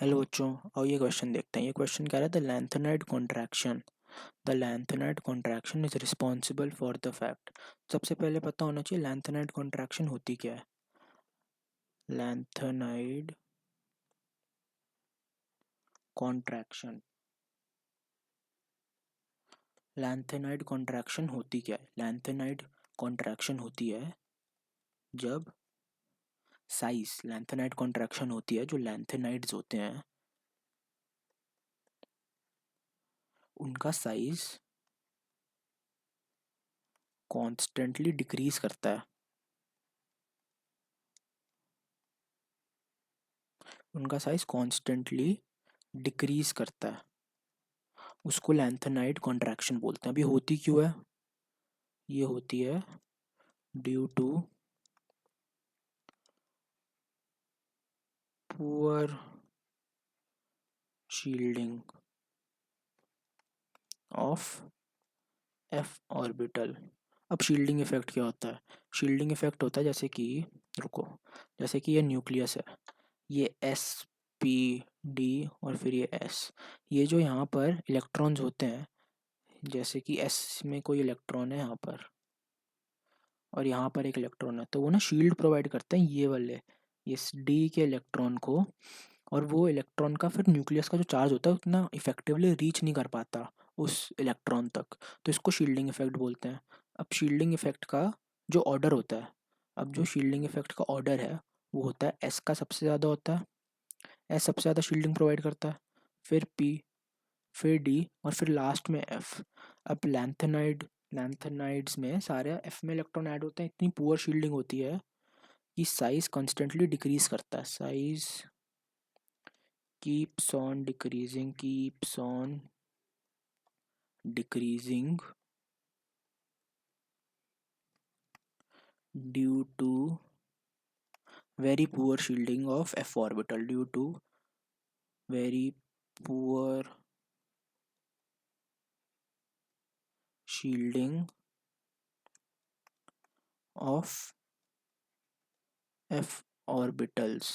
Hello बच्चों, आओ ये क्वेश्चन देखते हैं। ये क्वेश्चन कह रहा है the lanthanide contraction is responsible for the fact. सबसे पहले पता होना चाहिए लैंथेनाइड कॉन्ट्रैक्शन होती क्या है। लैंथेनाइड कॉन्ट्रैक्शन लैंथेनाइड कॉन्ट्रैक्शन होती क्या है। लैंथेनाइड कॉन्ट्रैक्शन होती है जब साइज लैंथेनाइड कॉन्ट्रैक्शन होती है जो लैंथेनाइड्स होते हैं उनका साइज कॉन्स्टेंटली डिक्रीज करता है। उनका साइज कॉन्स्टेंटली डिक्रीज करता है, उसको लैंथेनाइड कॉन्ट्रैक्शन बोलते हैं। अभी होती क्यों है? ये होती है due to poor shielding of F orbital. अब शील्डिंग इफेक्ट क्या होता है? शील्डिंग इफेक्ट होता है जैसे कि ये न्यूक्लियस है, ये एस पी डी और फिर ये एस। ये जो यहाँ पर इलेक्ट्रॉन्स होते हैं, जैसे कि एस में कोई इलेक्ट्रॉन है यहाँ पर और यहाँ पर एक इलेक्ट्रॉन है, तो वो ना शील्ड प्रोवाइड करते हैं ये वाले इस डी के इलेक्ट्रॉन को। और वो इलेक्ट्रॉन का फिर न्यूक्लियस का जो चार्ज होता है उतना इफेक्टिवली रीच नहीं कर पाता उस इलेक्ट्रॉन तक, तो इसको शील्डिंग इफेक्ट बोलते हैं। अब शील्डिंग इफेक्ट का जो ऑर्डर होता है, अब जो शील्डिंग इफेक्ट का ऑर्डर है वो होता है एस का सबसे ज़्यादा होता है, एस सबसे ज़्यादा शील्डिंग प्रोवाइड करता है, फिर पी, फिर डी और फिर लास्ट में एफ। अब लैंथेनाइड्स में सारे एफ में इलेक्ट्रॉन ऐड होते हैं, इतनी पुअर शील्डिंग होती है कि साइज कॉन्स्टेंटली डिक्रीज करता है। Size keeps on decreasing due to very poor shielding of f orbital, due to very poor shielding of f orbitals।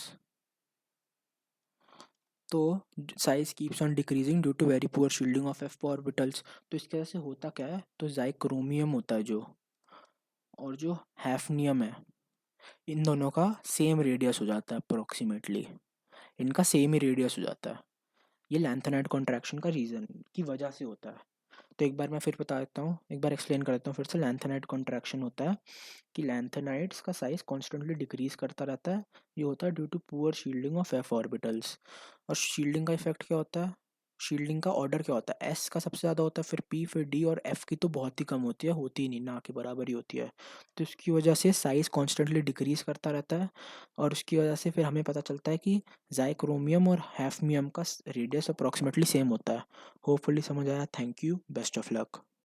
तो size keeps on decreasing due to very poor shielding of F orbitals. तो इसके वजह से होता क्या है, तो जाइक्रोमियम होता है जो, और जो हैफनियम है, इन दोनों का सेम रेडियस हो जाता है अप्रोक्सीमेटली, इनका सेम ही रेडियस हो जाता है। ये लैंथेनाइड कॉन्ट्रैक्शन का रीज़न की वजह से होता है। तो एक बार मैं फिर बता देता हूँ, एक बार एक्सप्लेन कर देता हूँ फिर से। लैंथेनाइड कॉन्ट्रैक्शन होता है कि लैंथेनाइड्स का साइज कॉन्स्टेंटली डिक्रीज करता रहता है। ये होता है due to poor shielding of F orbitals. और शील्डिंग का इफेक्ट क्या होता है, शील्डिंग का ऑर्डर क्या होता है, एस का सबसे ज़्यादा होता है, फिर पी, फिर डी, और एफ की तो बहुत ही कम होती है, होती ही नहीं, ना के बराबर ही होती है। तो इसकी वजह से साइज कॉन्स्टेंटली डिक्रीज करता रहता है, और उसकी वजह से फिर हमें पता चलता है कि जाइक्रोमियम और हैफमियम का रेडियस अप्रॉक्सीमेटली सेम होता है। होपफुली समझ आया। Thank you, best of luck.